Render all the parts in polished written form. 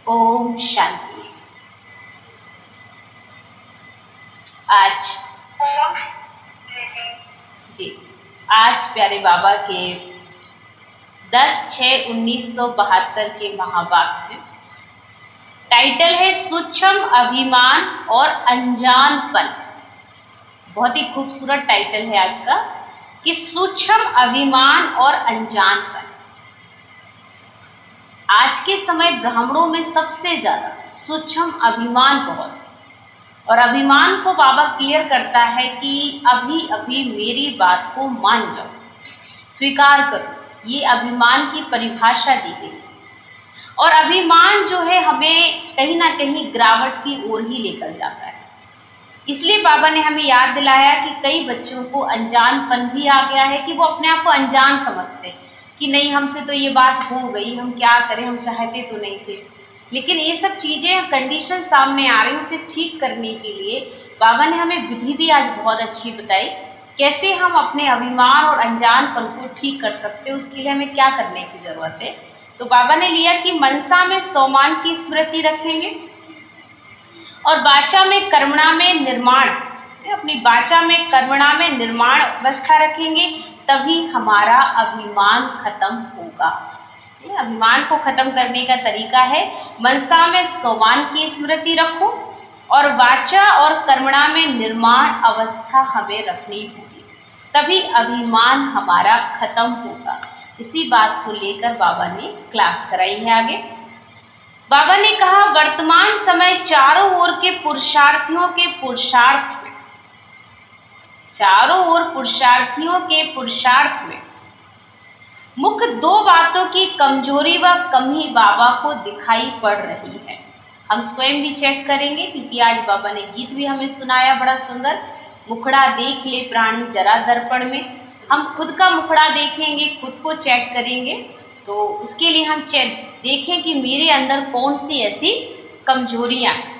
ओम शांति। आज जी आज प्यारे बाबा के 10/6/1972 के महावाक्य हैं। टाइटल है सूक्ष्म अभिमान और अनजानपन। बहुत ही खूबसूरत टाइटल है आज का कि सूक्ष्म अभिमान और अनजानपन। आज के समय ब्राह्मणों में सबसे ज्यादा सूक्ष्म अभिमान बहुत है, और अभिमान को बाबा क्लियर करता है कि अभी अभी मेरी बात को मान जाओ, स्वीकार करो। ये अभिमान की परिभाषा दी गई, और अभिमान जो है हमें कहीं ना कहीं गिरावट की ओर ही लेकर जाता है। इसलिए बाबा ने हमें याद दिलाया कि कई बच्चों को अनजानपन भी आ गया है कि वो अपने आप को अनजान समझते हैं कि नहीं, हमसे तो ये बात हो गई, हम क्या करें, हम चाहते तो नहीं थे। लेकिन ये सब चीज़ें कंडीशन सामने आ रही, उसे ठीक करने के लिए बाबा ने हमें विधि भी आज बहुत अच्छी बताई, कैसे हम अपने अभिमान और अनजानपन को ठीक कर सकते हैं। उसके लिए हमें क्या करने की ज़रूरत है। तो बाबा ने लिया कि मनसा में सोमान की स्मृति रखेंगे और वाचा में कर्मणा में निर्माण, अपनी वाचा में कर्मणा में निर्माण अवस्था रखेंगे, तभी हमारा अभिमान खत्म होगा। अभिमान को खत्म करने का तरीका है मनसा में सोमान की स्मृति रखो और वाचा और कर्मणा में निर्माण अवस्था हमें रखनी होगी, तभी अभिमान हमारा खत्म होगा। इसी बात को लेकर बाबा ने क्लास कराई है। आगे बाबा ने कहा, वर्तमान समय चारों ओर के पुरुषार्थियों के पुरुषार्थ में, चारों ओर पुरुषार्थियों के पुरुषार्थ में मुख्य दो बातों की कमजोरी व कमी बाबा को दिखाई पड़ रही है। हम स्वयं भी चेक करेंगे, क्योंकि आज बाबा ने गीत भी हमें सुनाया बड़ा सुंदर, मुखड़ा देख ले प्राणी जरा दर्पण में। हम खुद का मुखड़ा देखेंगे, खुद को चेक करेंगे, तो उसके लिए हम देखें कि मेरे अंदर कौन सी ऐसी कमजोरियां हैं,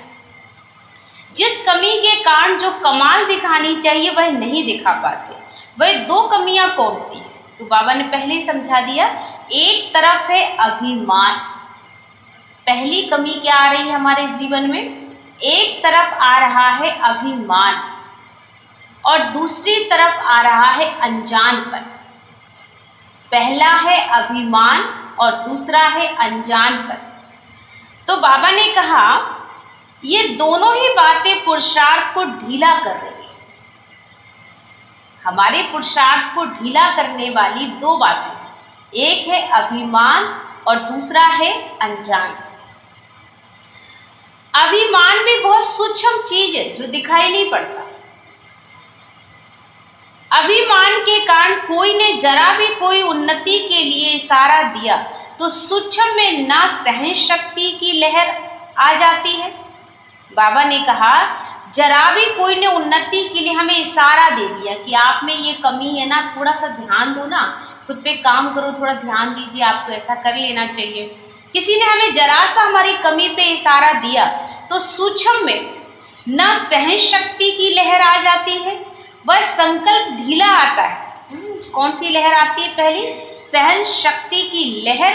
जिस कमी के कारण जो कमाल दिखानी चाहिए वह नहीं दिखा पाते। वह दो कमियां कौन सी है? तो बाबा ने पहले ही समझा दिया। एक तरफ है अभिमान, पहली कमी क्या आ रही है हमारे जीवन में? एक तरफ आ रहा है अभिमान और दूसरी तरफ आ रहा है अनजानपन। पहला है अभिमान और दूसरा है अनजानपन। तो बाबा ने कहा ये दोनों ही बातें पुरुषार्थ को ढीला कर रही है। हमारे पुरुषार्थ को ढीला करने वाली दो बातें, एक है अभिमान और दूसरा है अनजान। अभिमान भी बहुत सूक्ष्म चीज है जो दिखाई नहीं पड़ता। अभिमान के कारण कोई ने जरा भी कोई उन्नति के लिए इशारा दिया तो सूक्ष्म में ना सहन शक्ति की लहर आ जाती है। बाबा ने कहा जरा भी कोई ने उन्नति के लिए हमें इशारा दे दिया कि आप में ये कमी है ना, थोड़ा सा ध्यान दो ना, खुद पे काम करो, थोड़ा ध्यान दीजिए, आपको ऐसा कर लेना चाहिए। किसी ने हमें जरा सा हमारी कमी पे इशारा दिया तो सूक्ष्म में न सहन शक्ति की लहर आ जाती है, वह संकल्प ढीला आता है। कौन सी लहर आती है? पहली सहन शक्ति की लहर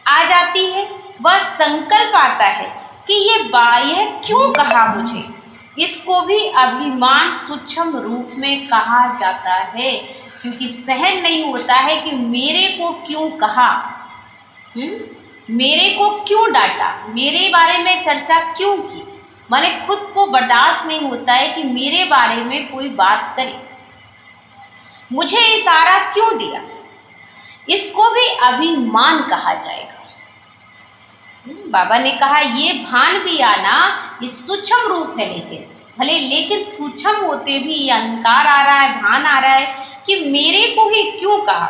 आ जाती है। वह संकल्प आता है कि ये क्यों कहा मुझे। इसको भी अभिमान सूक्ष्म रूप में कहा जाता है, क्योंकि सहन नहीं होता है कि मेरे को क्यों कहा, मेरे को क्यों डांटा, मेरे बारे में चर्चा क्यों की। माने खुद को बर्दाश्त नहीं होता है कि मेरे बारे में कोई बात करे, मुझे इशारा क्यों दिया। इसको भी अभिमान कहा जाएगा। बाबा ने कहा ये भान भी आना, ये सूक्ष्म रूप है, लेकिन सूक्ष्म होते भी ये अहंकार आ रहा है, भान आ रहा है कि मेरे को ही क्यों कहा।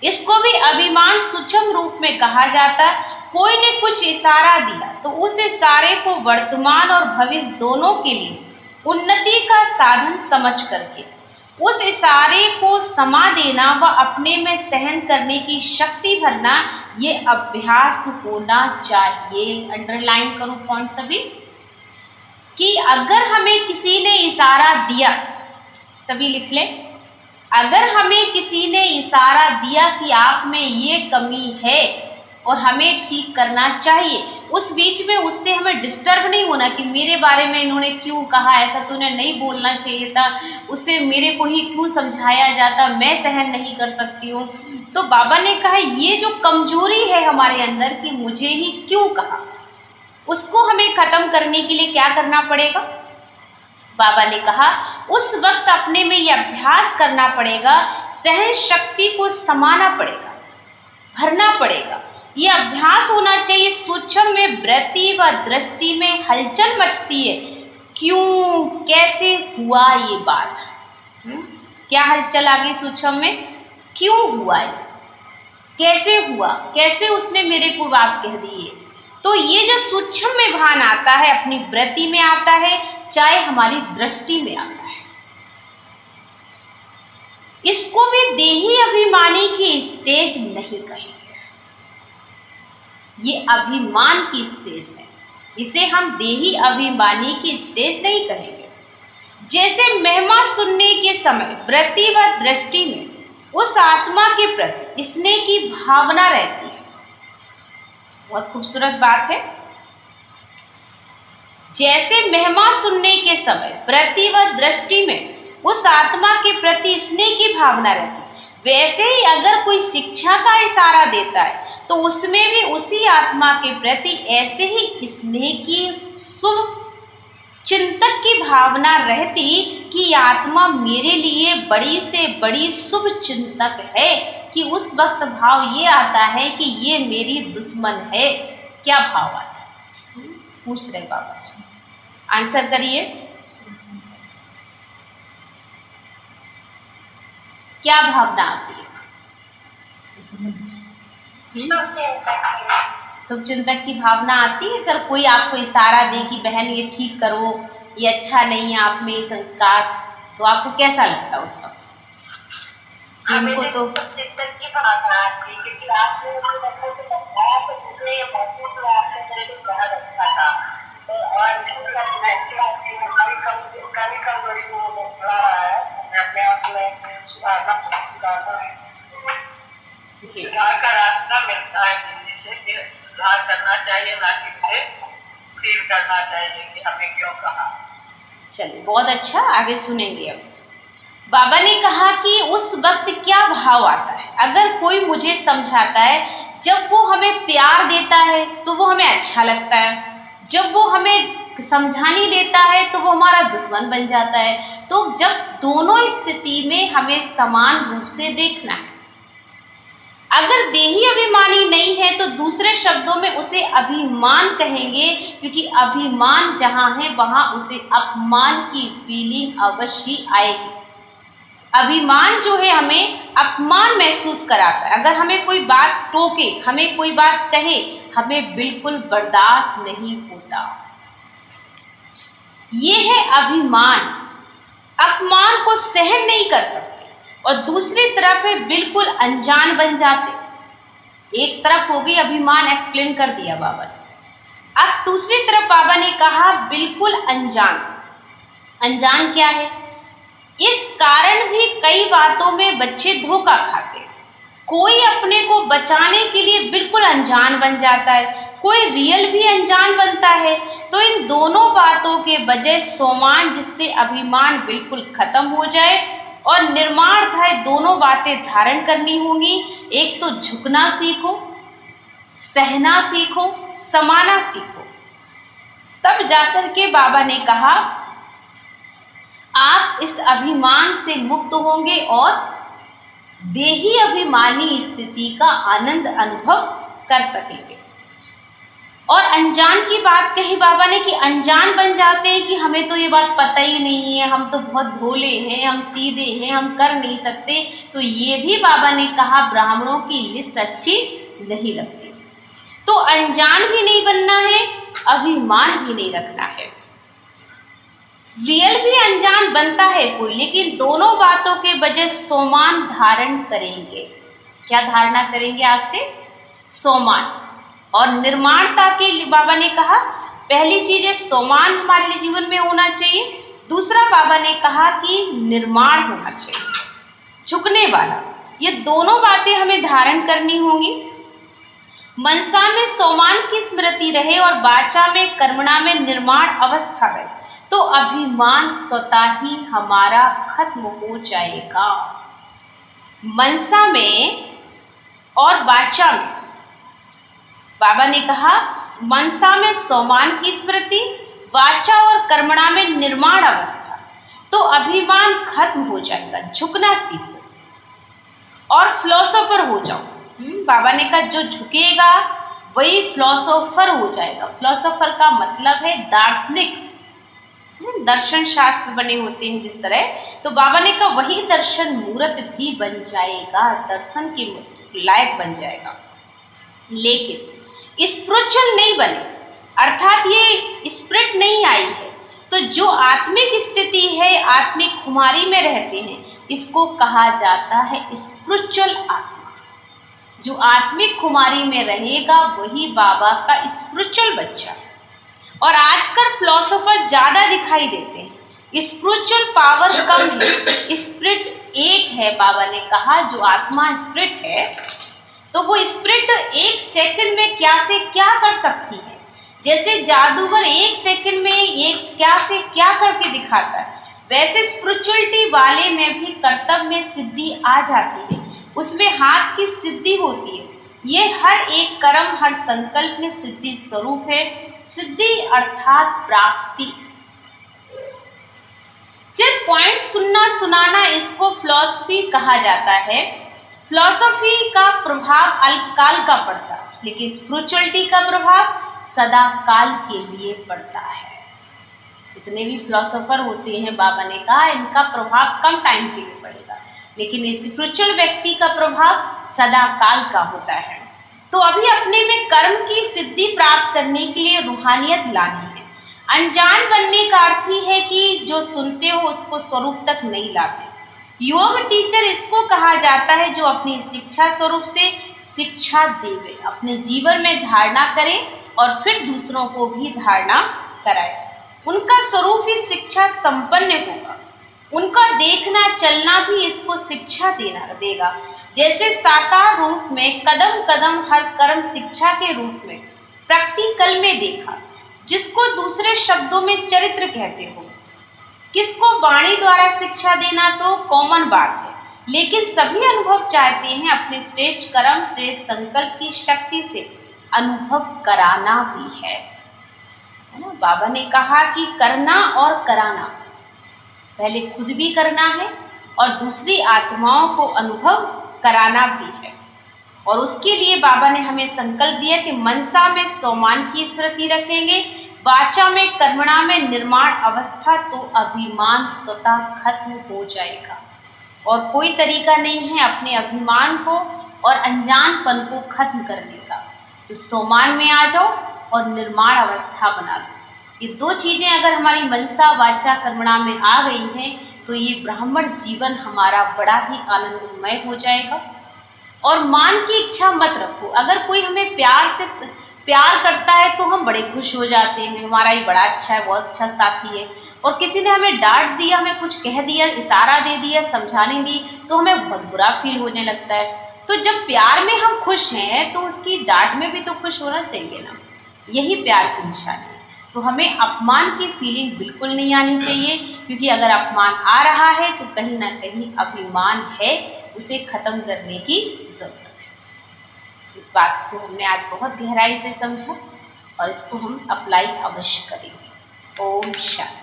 इसको भी अभिमान सूक्ष्म रूप में कहा जाता है। कोई ने कुछ इशारा दिया तो उस इशारे को वर्तमान और भविष्य दोनों के लिए उन्नति का साधन समझ करके उस इशारे को समा देना व अपने में सहन करने की शक्ति भरना, ये अभ्यास होना चाहिए। अंडरलाइन करो पॉइंट सभी, कि अगर हमें किसी ने इशारा दिया, सभी लिख लें, अगर हमें किसी ने इशारा दिया कि आप में ये कमी है, और हमें ठीक करना चाहिए। उस बीच में उससे हमें डिस्टर्ब नहीं होना कि मेरे बारे में इन्होंने क्यों कहा, ऐसा तूने नहीं बोलना चाहिए था, उससे मेरे को ही क्यों समझाया जाता, मैं सहन नहीं कर सकती हूँ। तो बाबा ने कहा ये जो कमजोरी है हमारे अंदर कि मुझे ही क्यों कहा, उसको हमें खत्म करने के लिए क्या करना पड़ेगा। बाबा ने कहा उस वक्त अपने में यह अभ्यास करना पड़ेगा, सहन शक्ति को समाना पड़ेगा, भरना पड़ेगा। ये अभ्यास होना चाहिए। सूक्ष्म में वृत्ति व दृष्टि में हलचल मचती है, क्यों कैसे हुआ ये बात, क्या हलचल आ गई सूक्ष्म में, क्यों हुआ है, कैसे हुआ, कैसे उसने मेरे को बात कह दी है। तो ये जो सूक्ष्म में भान आता है, अपनी वृत्ति में आता है, चाहे हमारी दृष्टि में आता है, इसको भी देही अभिमानी की स्टेज नहीं कहेंगे। ये अभिमान की स्टेज है, इसे हम देही अभिमानी की स्टेज नहीं कहेंगे। जैसे महिमा सुनने के समय वृत्ति व दृष्टि में उस आत्मा के प्रति स्नेह की भावना रहती है। बहुत खूबसूरत बात है। जैसे महिमा सुनने के समय वृत्ति व दृष्टि में उस आत्मा के प्रति स्नेह की भावना रहती है, वैसे ही अगर कोई शिक्षा का इशारा देता है तो उसमें भी उसी आत्मा के प्रति ऐसे ही स्नेह की, शुभ चिंतक की भावना रहती कि आत्मा मेरे लिए बड़ी से बड़ी शुभ चिंतक है, कि उस वक्त भाव ये आता है कि ये मेरी दुश्मन है। क्या भाव आता है, पूछ रहे बाबा, आंसर करिए। क्या भावना आती है? शुभ चिंतक की भावना आती है। अगर कोई आपको इशारा दे कि बहन ये ठीक करो, ये अच्छा नहीं है आप में ये संस्कार, तो आपको कैसा लगता है उस वक्त? इनको तो चिंतक की भावना आती है, क्योंकि आपने बताया तो मुझे ये महसूस हुआ आपने मेरे को कहा रखा था, तो और हमारी कमजोरी को बढ़ा रहा है, अपने आप में सुधारना सुधार का रास्ता मिलता है जिंदगी से, कि सुधार करना चाहिए, ना कि उसे फील करना चाहिए कि हमें क्यों कहा। चलिए बहुत अच्छा, आगे सुनेंगे। अब बाबा ने कहा कि उस वक्त क्या भाव आता है। अगर कोई मुझे समझाता है, जब वो हमें प्यार देता है तो वो हमें अच्छा लगता है, जब वो हमें समझाने देता है तो वो हमारा दुश्मन बन जाता है। तो जब दोनों स्थिति में हमें समान रूप से देखना है। अगर देही अभिमानी नहीं है तो दूसरे शब्दों में उसे अभिमान कहेंगे, क्योंकि अभिमान जहाँ है वहाँ उसे अपमान की फीलिंग अवश्य ही आएगी। अभिमान जो है हमें अपमान महसूस कराता है। अगर हमें कोई बात टोके, हमें कोई बात कहे, हमें बिल्कुल बर्दाश्त नहीं होता। ये है अभिमान, अपमान को सहन नहीं कर सकते और दूसरी तरफ है बिल्कुल अनजान बन जाते। एक तरफ हो गई अभिमान, एक्सप्लेन कर दिया बाबा ने। अब दूसरी तरफ बाबा ने कहा बिल्कुल अनजान। अनजान क्या है? इस कारण भी कई बातों में बच्चे धोखा खाते। कोई अपने को बचाने के लिए बिल्कुल अनजान बन जाता है, कोई रियल भी अनजान बनता है। तो इन दोनों बातों के बजाय सोमान, जिससे अभिमान बिल्कुल खत्म हो जाए और निर्माण है, दोनों बातें धारण करनी होंगी। एक तो झुकना सीखो, सहना सीखो, समाना सीखो। तब जाकर के बाबा ने कहा आप इस अभिमान से मुक्त होंगे और देही अभिमानी स्थिति का आनंद अनुभव कर सकेंगे। और अनजान की बात कही बाबा ने कि अनजान बन जाते हैं कि हमें तो ये बात पता ही नहीं है, हम तो बहुत भोले हैं, हम सीधे हैं, हम कर नहीं सकते। तो ये भी बाबा ने कहा ब्राह्मणों की लिस्ट अच्छी नहीं लगती। तो अनजान भी नहीं बनना है, अभिमान भी नहीं रखना है। रियल भी अनजान बनता है कोई, लेकिन दोनों बातों के बजाय सोमान धारण करेंगे। क्या धारणा करेंगे आज से? सोमान। और निर्माणता के लिए बाबा ने कहा पहली चीज है सोमान हमारे जीवन में होना चाहिए। दूसरा बाबा ने कहा कि निर्माण होना चाहिए, झुकने वाला। ये दोनों बातें हमें धारण करनी होंगी। मनसा में सोमान की स्मृति रहे और वाचा में कर्मणा में निर्माण अवस्था रहे तो अभिमान स्वतः ही हमारा खत्म हो जाएगा। मनसा में और वाचा में बाबा ने कहा, मनसा में सोमान की स्मृति, वाचा और कर्मणा में निर्माण अवस्था, तो अभिमान खत्म हो जाएगा, झुकना सीखो और फिलोसोफर हो जाओ। बाबा ने कहा जो झुकेगा वही फिलोसोफर हो जाएगा। फिलोसोफर का मतलब है दार्शनिक, दर्शन शास्त्र बने होते हैं जिस तरह, तो बाबा ने कहा वही दर्शन मूर्त भी बन जाएगा, दर्शन के लायक बन जाएगा। लेकिन स्पिरिचुअल नहीं बने, अर्थात ये स्पिरिट नहीं आई है, तो जो आत्मिक स्थिति है, आत्मिक खुमारी में रहते हैं, इसको कहा जाता है स्पिरिचुअल आत्मा। जो आत्मिक खुमारी में रहेगा वही बाबा का स्पिरिचुअल बच्चा। और आजकल फिलोसोफर ज़्यादा दिखाई देते हैं, स्पिरिचुअल पावर कम है, स्पिरिट एक है। बाबा ने कहा जो आत्मा स्पिरिट है, तो वो स्पिरिट एक सेकंड में क्या से क्या कर सकती है। जैसे जादूगर एक सेकंड में एक क्या से क्या करके दिखाता है, वैसे स्पिरिचुअलिटी वाले में भी कर्तव्य में सिद्धि आ जाती है, उसमें हाथ की सिद्धि होती है। ये हर एक कर्म, हर संकल्प में सिद्धि स्वरूप है। सिद्धि अर्थात प्राप्ति। सिर्फ पॉइंट सुनना सुनाना, इसको फिलॉसफी कहा जाता है। फिलॉसफी का प्रभाव अल्पकाल का पड़ता है, लेकिन स्पिरिचुअलिटी का प्रभाव सदा काल के लिए पड़ता है। जितने भी फिलोसोफर होते हैं, बाबा ने कहा इनका प्रभाव कम टाइम के लिए पड़ेगा, लेकिन इस स्पिरिचुअल व्यक्ति का प्रभाव सदा काल का होता है। तो अभी अपने में कर्म की सिद्धि प्राप्त करने के लिए रूहानियत लानी है। अनजान बनने का अर्थ ही है कि जो सुनते हो उसको स्वरूप तक नहीं लाते। योग टीचर इसको कहा जाता है जो अपनी शिक्षा स्वरूप से शिक्षा देवे, अपने जीवन में धारणा करे और फिर दूसरों को भी धारणा कराए। उनका स्वरूप ही शिक्षा संपन्न होगा। उनका देखना चलना भी इसको शिक्षा देगा। जैसे साकार रूप में कदम कदम हर कर्म शिक्षा के रूप में प्रैक्टिकल में देखा, जिसको दूसरे शब्दों में चरित्र कहते हो। किसको वाणी द्वारा शिक्षा देना तो कॉमन बात है, लेकिन सभी अनुभव चाहते हैं अपने श्रेष्ठ कर्म, श्रेष्ठ संकल्प की शक्ति से अनुभव कराना भी है ना। बाबा ने कहा कि करना और कराना, पहले खुद भी करना है और दूसरी आत्माओं को अनुभव कराना भी है। और उसके लिए बाबा ने हमें संकल्प दिया कि मनसा में सोमान की स्मृति रखेंगे, वाचा में कर्मणा में निर्माण अवस्था, तो अभिमान स्वतः खत्म हो जाएगा। और कोई तरीका नहीं है अपने अभिमान को और अनजानपन को खत्म करने का। तो सोमान में आ जाओ और निर्माण अवस्था बना दो। ये दो चीज़ें अगर हमारी मनसा वाचा कर्मणा में आ गई हैं तो ये ब्राह्मण जीवन हमारा बड़ा ही आनंदमय हो जाएगा। और मान की इच्छा मत रखो। अगर कोई हमें प्यार करता है तो हम बड़े खुश हो जाते हैं, हमारा ये बड़ा अच्छा है, बहुत अच्छा साथी है। और किसी ने हमें डांट दिया, हमें कुछ कह दिया, इशारा दे दिया, समझाने दी, तो हमें बहुत बुरा फील होने लगता है। तो जब प्यार में हम खुश हैं तो उसकी डांट में भी तो खुश होना चाहिए ना। यही प्यार की निशानी है। तो हमें अपमान की फीलिंग बिल्कुल नहीं आनी चाहिए, क्योंकि अगर अपमान आ रहा है तो कहीं ना कहीं अभिमान है, उसे खत्म करने की जरूरत है। इस बात को हमने आज बहुत गहराई से समझा और इसको हम अप्लाई अवश्य करेंगे। ओम शांति।